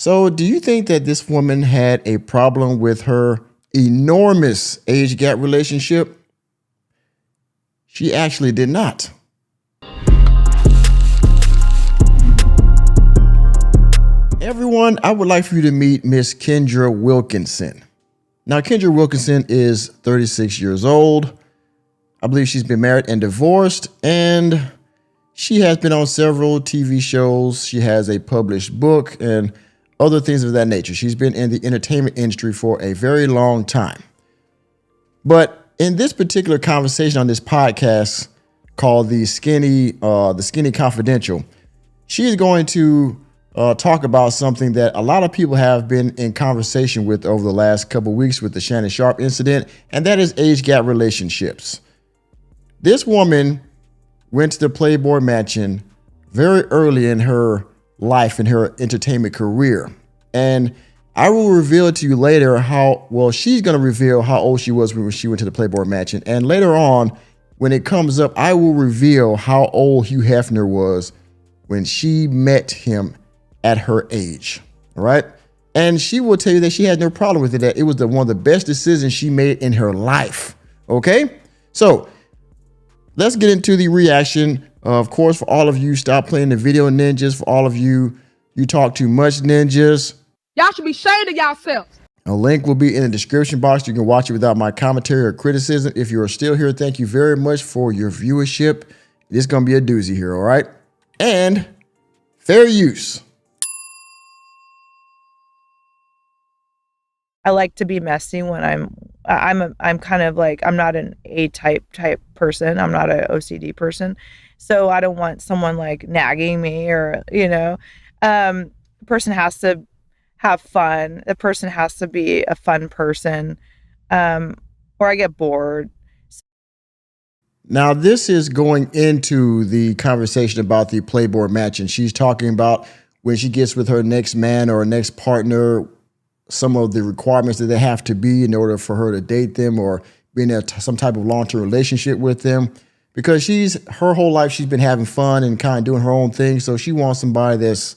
So, do you think that this woman had a problem with her enormous age gap relationship? She actually did not. Everyone, I would like for you to meet Miss Kendra Wilkinson. Now, Kendra Wilkinson is 36 years old. I believe she's been married and divorced, and she has been on several TV shows. She has a published book and other things of that nature. She's been in the entertainment industry for a very long time. But in this particular conversation on this podcast called the Skinny Confidential, she is going to talk about something that a lot of people have been in conversation with over the last couple of weeks with the Shannon Sharpe incident, and that is age gap relationships. This woman went to the Playboy Mansion very early in her life, in her entertainment career. And I will reveal to you later she's going to reveal how old she was when she went to the Playboy Mansion. And later on, when it comes up, I will reveal how old Hugh Hefner was when she met him at her age. All right. And she will tell you that she had no problem with it, that it was one of the best decisions she made in her life. Okay. So let's get into the reaction. Of course, for all of you, stop playing the video ninjas. For all of you, you talk too much ninjas. Y'all should be ashamed of yourselves. A link will be in the description box. You can watch it without my commentary or criticism. If you are still here, thank you very much for your viewership. It's going to be a doozy here, all right? And fair use. I like to be messy when I'm kind of like, I'm not an A-type person. I'm not an OCD person. So I don't want someone like nagging me or, the person has to have fun. The person has to be a fun person, or I get bored. Now, this is going into the conversation about the Playboy Mansion. She's talking about when she gets with her next man or next partner, some of the requirements that they have to be in order for her to date them or be in some type of long-term relationship with them. Because her whole life, she's been having fun and kind of doing her own thing. So she wants somebody that's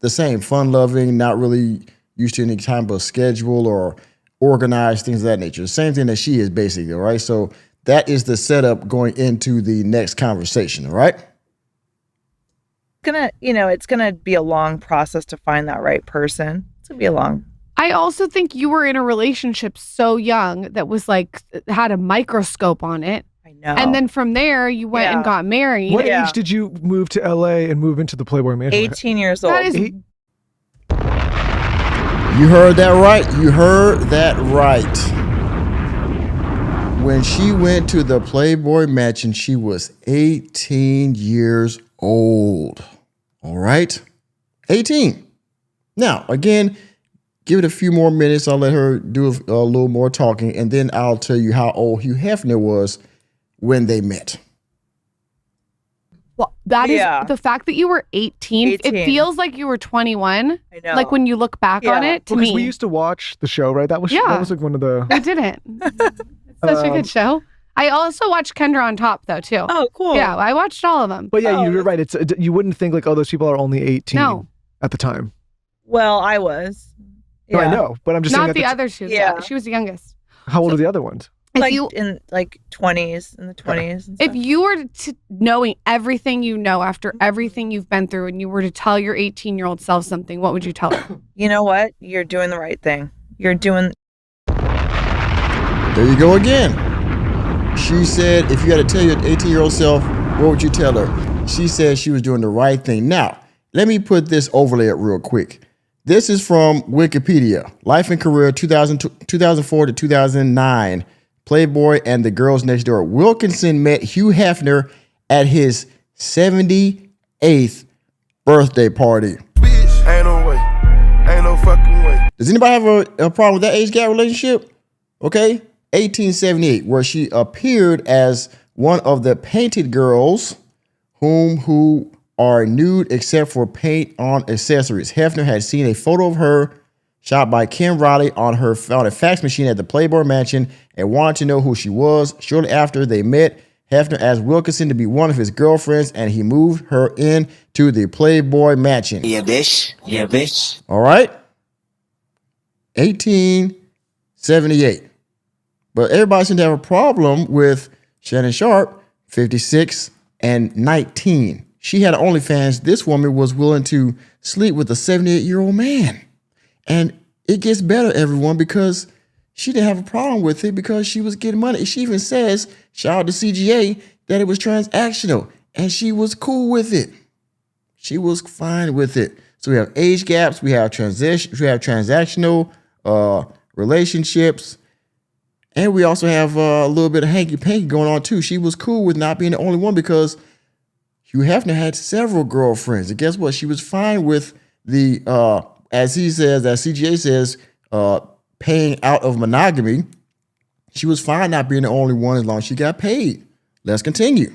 the same, fun-loving, not really used to any type of schedule or organized things of that nature. The same thing that she is basically, all right? So that is the setup going into the next conversation, all right? It's gonna be a long process to find that right person. It's gonna be a long. I also think you were in a relationship so young that was like, had a microscope on it. I know. And then from there, you went and got married. What age did you move to LA and move into the Playboy Mansion? 18 years old. That is, You heard that right. You heard that right. When she went to the Playboy Mansion, she was 18 years old. All right? 18. Now, again, give it a few more minutes. I'll let her do a little more talking, and then I'll tell you how old Hugh Hefner was when they met. well, that is the fact that you were 18. 18. It feels like you were 21. I know. Like when you look back on it, to Because me. we used to watch the show, right? That was like one of the. We didn't. It's such a good show. I also watched Kendra on Top, though, too. Oh, cool. Yeah, I watched all of them. But yeah, you're right. It's you wouldn't think like, oh, those people are only 18 at the time. Well, I was. No, I know, but I'm just saying Not that the other two. Yeah. She was the youngest. How old are the other ones? If Like you, in like 20s, in the 20s. And if stuff. you were to knowing everything you know after everything you've been through and you were to tell your 18-year-old self something, what would you tell her? You know what? You're doing the right thing. You're doing. There you go again. She said, if you had to tell your 18-year-old self, what would you tell her? She said she was doing the right thing. Now, let me put this overlay up real quick. This is from Wikipedia. Life and career 2004 to 2009. Playboy and the Girls Next Door. Wilkinson met Hugh Hefner at his 78th birthday party. Bitch, ain't no way. Ain't no fucking way. Does anybody have a problem with that age gap relationship? Okay. 1878, where she appeared as one of the painted girls who are nude except for paint on accessories. Hefner had seen a photo of her shot by Kim Riley on a fax machine at the Playboy Mansion and wanted to know who she was. Shortly after they met, Hefner asked Wilkinson to be one of his girlfriends, and he moved her in to the Playboy mansion. Yeah, bitch. Yeah, bitch. All right. 1878. But everybody seemed to have a problem with Shannon Sharpe, 56 and 19. She had OnlyFans. This woman was willing to sleep with a 78-year-old man. And it gets better, everyone, because she didn't have a problem with it because she was getting money. She even says, shout out to CGA, that it was transactional. And she was cool with it. She was fine with it. So we have age gaps. We have transactional relationships. And we also have a little bit of hanky-panky going on, too. She was cool with not being the only one because Hugh Hefner had several girlfriends. And guess what? She was fine with the, as he says, as CGA says, paying out of monogamy. She was fine not being the only one as long as she got paid. Let's continue.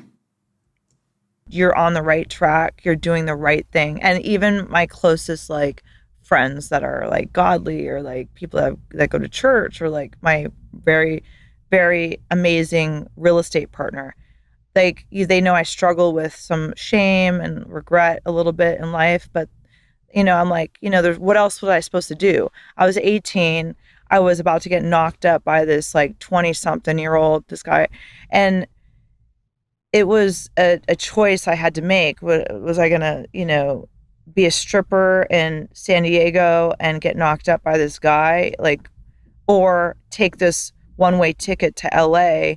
You're on the right track. You're doing the right thing. And even my closest, like, friends that are, like, godly or, like, people that go to church or, like, my very, very amazing real estate partner, like, they know I struggle with some shame and regret a little bit in life. But, you know, I'm like, you know, what else was I supposed to do? I was 18. I was about to get knocked up by this, like, 20-something-year-old, this guy. And it was a choice I had to make. Was I going to, you know, be a stripper in San Diego and get knocked up by this guy, like, or take this one-way ticket to LA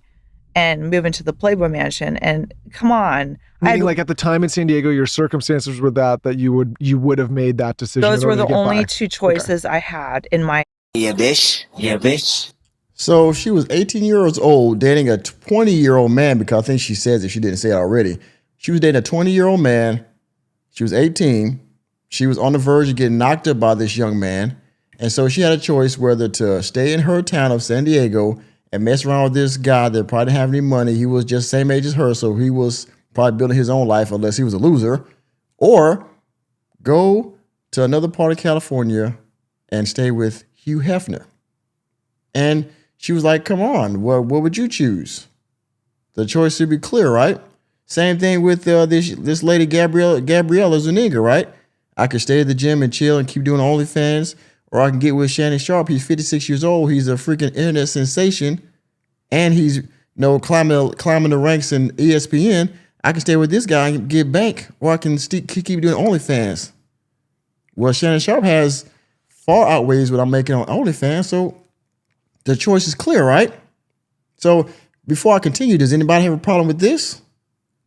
and move into the Playboy mansion? And come on. Meaning, like, at the time in San Diego, your circumstances were that you would have made that decision. Those were the only two choices I had in my. Yeah, bitch. Yeah, bitch. So she was 18 years old dating a 20-year-old man, because I think she says, if she didn't say it already, she was dating a 20-year-old man. She was 18. She was on the verge of getting knocked up by this young man. And so she had a choice whether to stay in her town of San Diego and mess around with this guy that probably didn't have any money. He was just same age as her, so he was probably building his own life unless he was a loser, or go to another part of California and stay with Hugh Hefner. And she was like, come on, what would you choose? The choice should be clear, right? Same thing with this lady, Gabriella Zuniga, right? I could stay at the gym and chill and keep doing OnlyFans, or I can get with Shannon Sharpe. He's 56 years old. He's a freaking internet sensation, and he's climbing the ranks in ESPN. I can stay with this guy and get bank, or I can keep doing OnlyFans. Well, Shannon Sharpe has far outweighs what I'm making on OnlyFans, so the choice is clear, right? So before I continue, does anybody have a problem with this?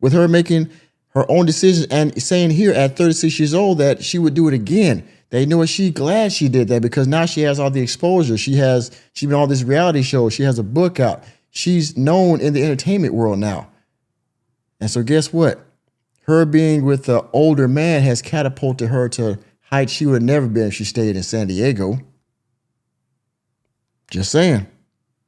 With her making her own decisions and saying here at 36 years old that she would do it again. They know she's glad she did that because now she has all the exposure. She's been on this reality show. She has a book out. She's known in the entertainment world now. And so guess what? Her being with the older man has catapulted her to heights she would have never been if she stayed in San Diego. Just saying.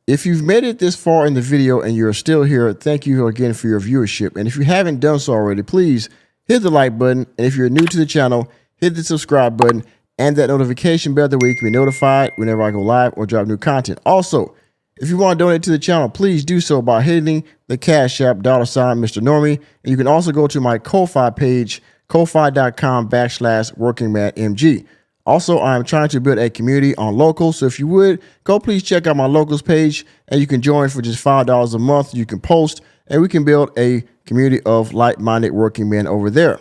If you've made it this far in the video and you're still here, thank you again for your viewership. And if you haven't done so already, please hit the like button. And if you're new to the channel, hit the subscribe button and that notification bell that way you can be notified whenever I go live or drop new content. Also, if you want to donate to the channel, please do so by hitting the Cash App $sign Mr. Normie. And you can also go to my Ko-Fi page, ko-fi.com/workingmanmg. Also, I'm trying to build a community on Locals, so if you would, go please check out my Locals page, and you can join for just $5 a month. You can post, and we can build a community of like-minded working men over there.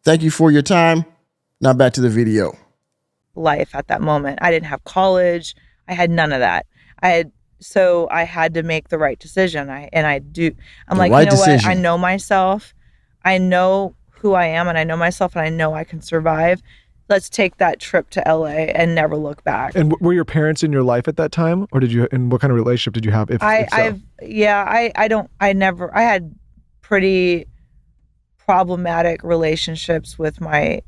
Thank you for your time. Now back to the video. Life at that moment. I didn't have college. I had none of that. So I had to make the right decision. I'm like, you know what? I know myself. I know who I am, and I know myself, and I know I can survive. Let's take that trip to LA and never look back. And were your parents in your life at that time, or and what kind of relationship did you have? I had pretty problematic relationships with my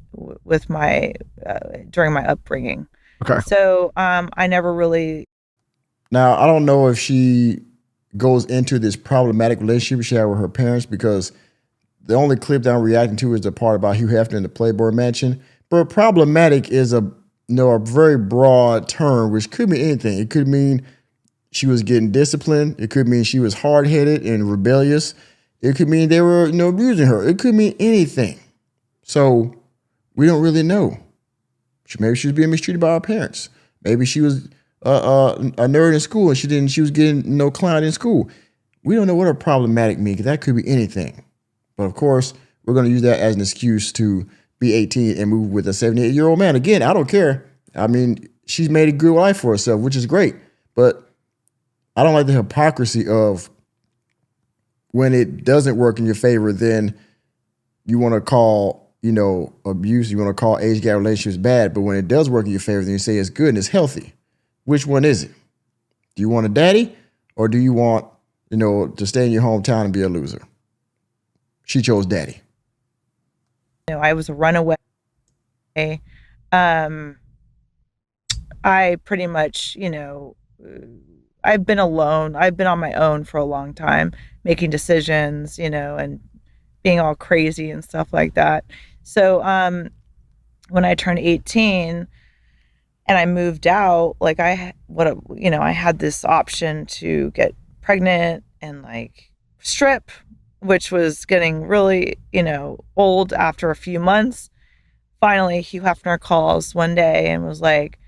during my upbringing. Okay. So I never really. Now, I don't know if she goes into this problematic relationship she had with her parents, because the only clip that I'm reacting to is the part about Hugh Hefner in the Playboy mansion. But problematic is a very broad term, which could mean anything. It could mean she was getting disciplined. It could mean she was hard-headed and rebellious. It could mean they were, abusing her. It could mean anything. So we don't really know. Maybe she was being mistreated by her parents. Maybe she was a nerd in school and she was getting no clown in school. We don't know what a problematic means, because that could be anything. But of course, we're going to use that as an excuse to be 18 and move with a 78-year-old man. Again, I don't care. I mean, she's made a good life for herself, which is great. But I don't like the hypocrisy of when it doesn't work in your favor, then you want to call, abuse, you want to call age gap relationships bad. But when it does work in your favor, then you say it's good and it's healthy. Which one is it? Do you want a daddy, or do you want, to stay in your hometown and be a loser? She chose daddy. I was a runaway. I pretty much, I've been alone. I've been on my own for a long time, making decisions, and being all crazy and stuff like that. So when I turned 18 and I moved out, like I had this option to get pregnant and like strip, which was getting really, old after a few months. Finally, Hugh Hefner calls one day and was like,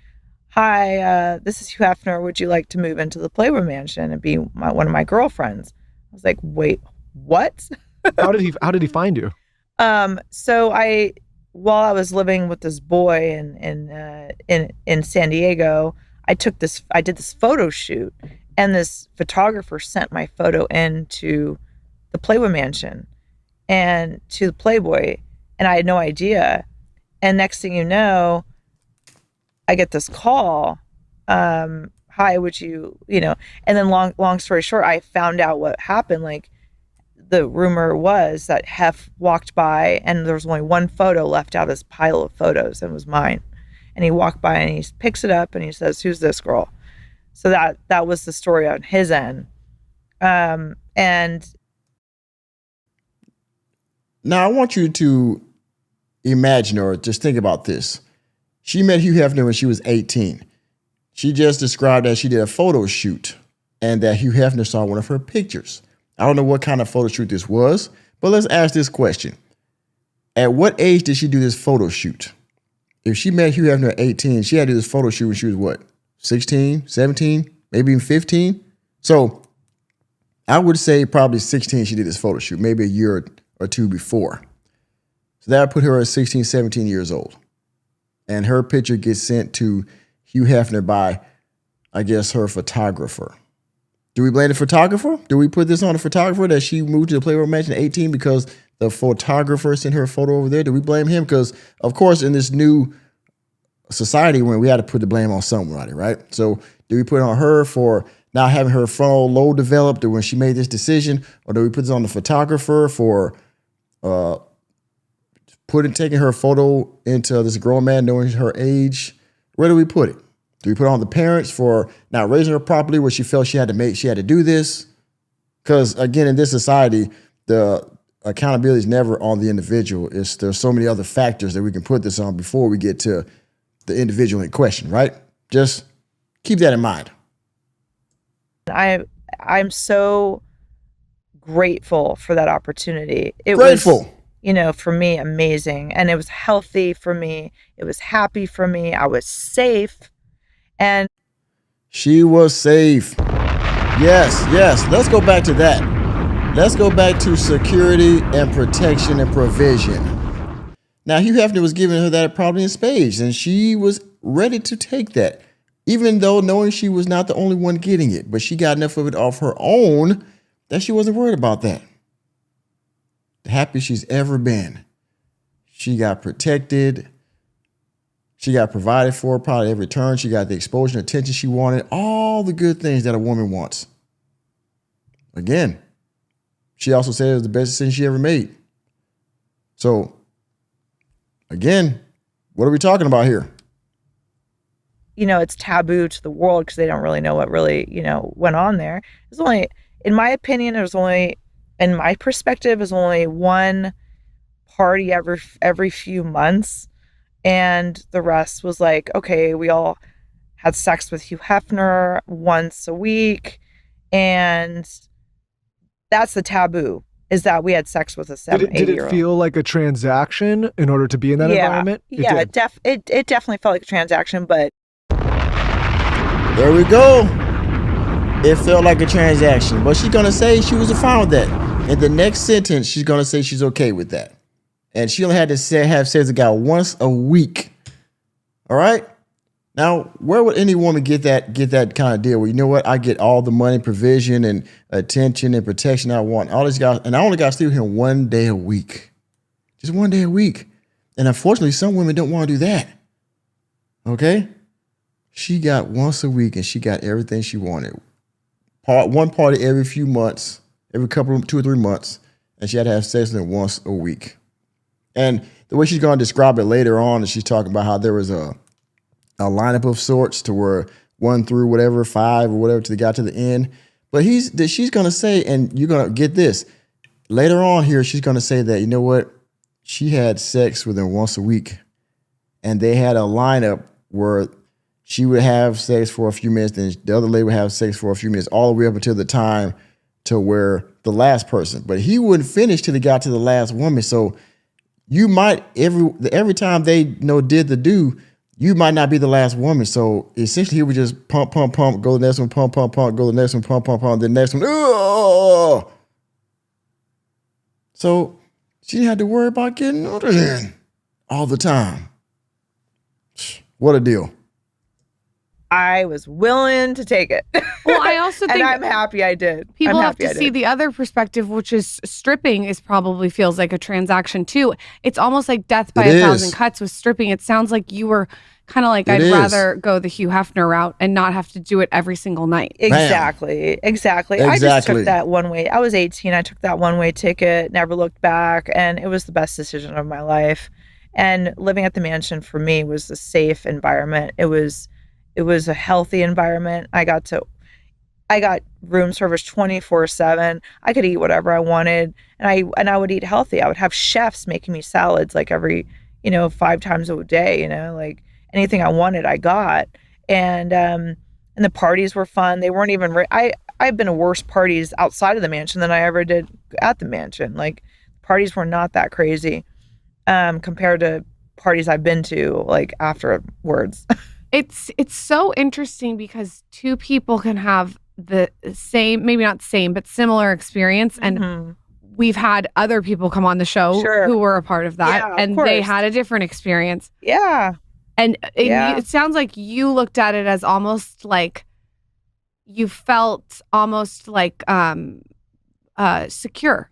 "Hi, this is Hugh Hefner. Would you like to move into the Playboy mansion and be one of my girlfriends?" I was like, "Wait, what?" How did he find you? So while I was living with this boy in San Diego, I did this photo shoot, and this photographer sent my photo into the Playboy mansion and to the Playboy, and I had no idea. And next thing you know, I get this call. Hi, would you, and then long story short, I found out what happened. Like, the rumor was that Hef walked by and there was only one photo left out of this pile of photos, and it was mine. And he walked by and he picks it up and he says, "Who's this girl?" So that was the story on his end. And now I want you to imagine, or just think about this. She met Hugh Hefner when she was 18. She just described that she did a photo shoot and that Hugh Hefner saw one of her pictures. I don't know what kind of photo shoot this was, but let's ask this question. At what age did she do this photo shoot? If she met Hugh Hefner at 18, she had to do this photo shoot when she was what? 16, 17, maybe even 15? So I would say probably 16 she did this photo shoot, maybe a year or two before. So that would put her at 16, 17 years old. And her picture gets sent to Hugh Hefner by, I guess, her photographer. Do we blame the photographer? Do we put this on the photographer that she moved to the Playboy mansion at 18 because the photographer sent her a photo over there? Do we blame him? Because, of course, in this new society, when we had to put the blame on somebody, right? So do we put it on her for not having her frontal lobe developed, or when she made this decision? Or do we put this on the photographer for taking her photo into this grown man knowing her age? Where do we put it? Do we put it on the parents for not raising her properly, where she felt she had to do this? Because again, in this society, the accountability is never on the individual. There's so many other factors that we can put this on before we get to the individual in question, right? Just keep that in mind. I'm so grateful for that opportunity. It Grateful. was, for me, amazing. And it was healthy for me. It was happy for me. I was safe. And she was safe. Yes. Let's go back to that. Let's go back to security and protection and provision. Now, Hugh Hefner was giving her that probably in spades, and she was ready to take that, even though knowing she was not the only one getting it. But she got enough of it off her own that she wasn't worried about that. The happiest she's ever been. She got protected. She got provided for probably every turn. She got the exposure and attention she wanted. All the good things that a woman wants. Again, she also said it was the best decision she ever made. So, again, what are we talking about here? It's taboo to the world because they don't really know what really, went on there. There's only, in my opinion, in my perspective, there's only one party every few months. And the rest was like, okay, we all had sex with Hugh Hefner once a week. And that's the taboo, is that we had sex with a 7, 8 Did year it old. feel like a transaction in order to be in that environment? It Definitely felt like a transaction, but There we go. It felt like a transaction, but she's gonna say she was fine with that. In the next sentence, she's gonna say she's okay with that, and she only had to have sex with the guy once a week. All right. Now, where would any woman get that kind of deal? Well, you know what? I get all the money, provision, and attention and protection I want. All these guys, and I only got to sleep with him 1 day a week, just 1 day a week. And unfortunately, some women don't want to do that. Okay. She got once a week, and she got everything she wanted. One party every few months, every 2 or 3 months, and she had to have sex with him once a week. And the way she's going to describe it later on is she's talking about how there was a lineup of sorts to where 1 through whatever, 5 or whatever, till they got to the end. But she's going to say, and you're going to get this later on here, she's going to say that, you know what? She had sex with him once a week, and they had a lineup where she would have sex for a few minutes, then the other lady would have sex for a few minutes, all the way up until the time to where the last person. But he wouldn't finish till they got to the last woman. So you might, every time they did the do, you might not be the last woman. So essentially he would just pump, go to the next one, pump, go to the next one, pump, the next one. Ugh! So she didn't have to worry about getting older then all the time. What a deal. I was willing to take it. Well, I also think, and I'm happy I did. People I'm have happy to see the other perspective, which is stripping probably feels like a transaction too. It's almost like death by 1,000 cuts with stripping. It sounds like you were kind of like, I'd rather go the Hugh Hefner route and not have to do it every single night. Exactly. I just took that one way. I was 18. I took that one-way ticket, never looked back, and it was the best decision of my life. And living at the mansion for me was a safe environment. It was a healthy environment. I got room service 24/7. I could eat whatever I wanted, and I would eat healthy. I would have chefs making me salads like every 5 times a day. Like anything I wanted, I got. And the parties were fun. They weren't even. I've been to worse parties outside of the mansion than I ever did at the mansion. Like parties were not that crazy compared to parties I've been to like afterwards. It's so interesting because two people can have the same, maybe not same, but similar experience. And we've had other people come on the show who were a part of that. Yeah, and they had a different experience. Yeah. And it sounds like you looked at it as almost like you felt almost like secure.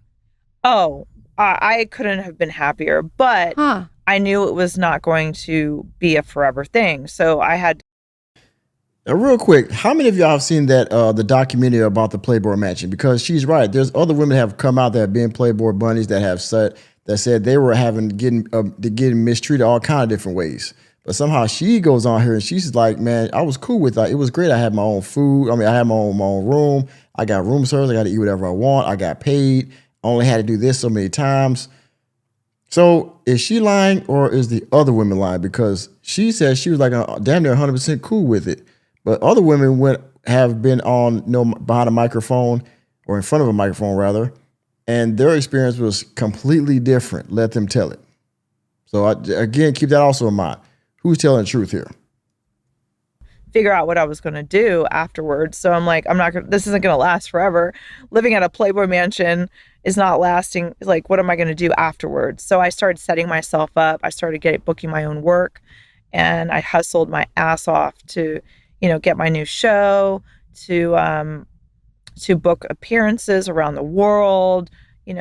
Oh, I couldn't have been happier. But I knew it was not going to be a forever thing. So I had. Real quick, how many of y'all have seen that the documentary about the Playboy Mansion? Because she's right. There's other women that have come out that have been Playboy bunnies that have said they were getting mistreated all kind of different ways. But somehow she goes on here and she's like, man, I was cool with that. It was great. I had my own food. I mean, I had my own room. I got room service. I got to eat whatever I want. I got paid. I only had to do this so many times. So is she lying or is the other women lying? Because she says she was like damn near 100% cool with it. But other women have been on behind a microphone or in front of a microphone rather, and their experience was completely different. Let them tell it. So again, keep that also in mind. Who's telling the truth here? Figure out what I was going to do afterwards. So I'm like, this isn't going to last forever. Living at a Playboy mansion is not lasting. Like, what am I going to do afterwards? So I started setting myself up. I started booking my own work, and I hustled my ass off to, get my new show, to book appearances around the world,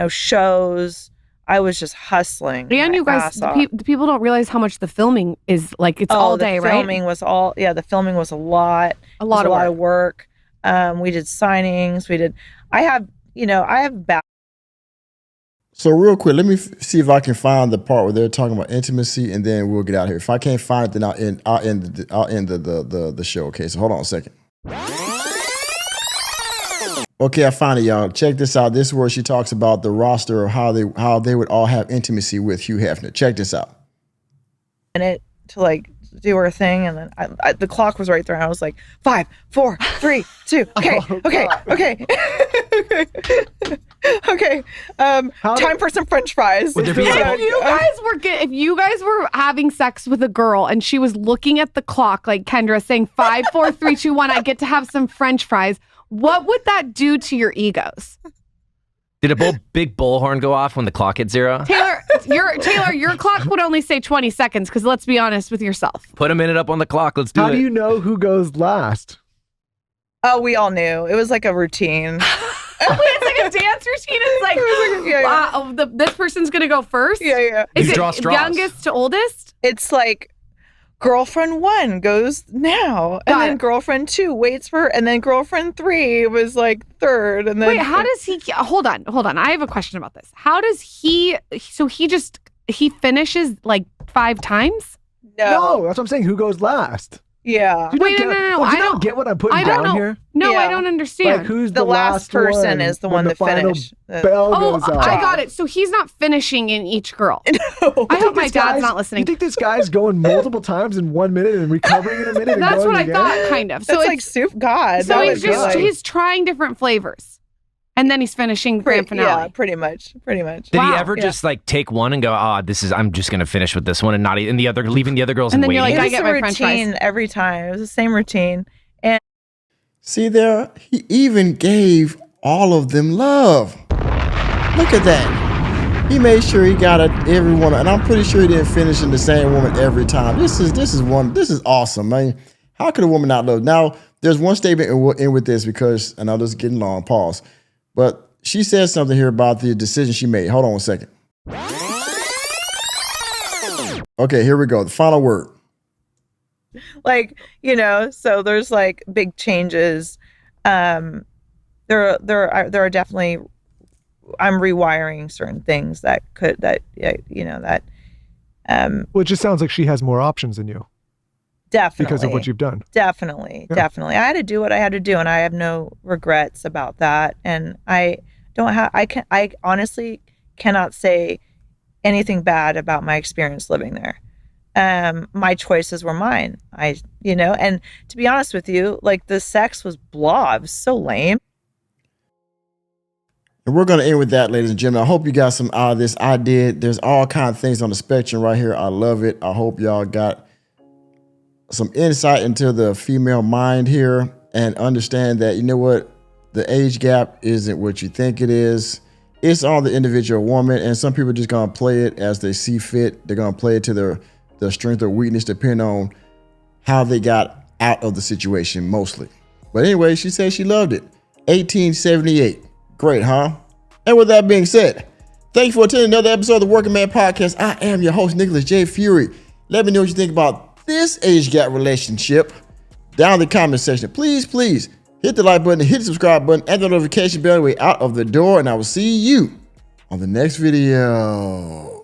shows. I was just hustling. And you guys, the people don't realize how much the filming is like. It's all day, right? The filming was a lot. A lot of work. We did signings. I have back. So real quick, let me see if I can find the part where they're talking about intimacy, and then we'll get out of here. If I can't find it, then I'll end the show. Okay, so hold on a second. Okay, I found it, y'all. Check this out. This is where she talks about the roster of how they would all have intimacy with Hugh Hefner. Check this out. And it to do her thing, and then the clock was right there, and I was like, 5, 4, 3, 2. Okay, okay. Okay. Time for some French fries. If you guys were having sex with a girl and she was looking at the clock like Kendra saying 5, 4, 3, 2, 1, I get to have some French fries, what would that do to your egos? Did a big bullhorn go off when the clock hit 0? Taylor, your clock would only say 20 seconds because let's be honest with yourself. Put a minute up on the clock. Let's do it. How do you know who goes last? Oh, we all knew. It was like a routine. It's like a dance routine. It's like, this person's going to go first? Yeah. Is You draw it straws. youngest to oldest? It's like girlfriend 1 goes now, and then girlfriend 2 waits for her, and then girlfriend 3 was like third, and then wait, how does he? Hold on. I have a question about this. How does he? So he finishes like 5 times? No, that's what I'm saying. Who goes last? Yeah. Wait, no. I don't get what I'm putting down here. No, Yeah. I don't understand. Like, who's The last person one is the when one that final finished. bell goes off? I got it. So he's not finishing in each girl. No. I hope my This dad's guy's- not listening. You think this guy's going multiple times in 1 minute and recovering in a minute? And That's going what I again? thought, kind of. So That's it's like soup god. so That he's was just good. he's trying different flavors, and then he's finishing grand finale. Yeah, pretty much. Did he ever just like take one and go, I'm just going to finish with this one and not and the other, leaving the other girls And and then you're waiting? like, It I was get a my French fries. routine every time. It was the same routine. And See there, he even gave all of them love. Look at that. He made sure he got every one, and I'm pretty sure he didn't finish in the same woman every time. This is awesome, man. How could a woman not love? Now, there's one statement in with this because I know this is getting long. Pause, but she said something here about the decision she made. Hold on a second. Okay, here we go. The final word. like, so there's like big changes. There are definitely, I'm rewiring certain things that Well, it just sounds like she has more options than you definitely because of what you've done. Definitely. I had to do what I had to do, and I have no regrets about that. And I honestly cannot say anything bad about my experience living there. My choices were mine. And to be honest with you, like the sex was blah. It was so lame. And we're going to end with that, ladies and gentlemen. I hope you got some out of this. I did. There's all kinds of things on the spectrum right here. I love it. I hope y'all got some insight into the female mind here and understand that, you know what, the age gap isn't what you think it is. It's on the individual woman, and some people are just going to play it as they see fit. They're going to play it to their strength or weakness, depending on how they got out of the situation mostly. But anyway, she said she loved it. 1878. Great, huh? And with that being said, thank you for attending another episode of the Working Man Podcast. I am your host, Nicholas J. Fury. Let me know what you think about this age gap relationship down in the comment section. Please hit the like button, hit the subscribe button, and the notification bell way out of the door, and I will see you on the next video.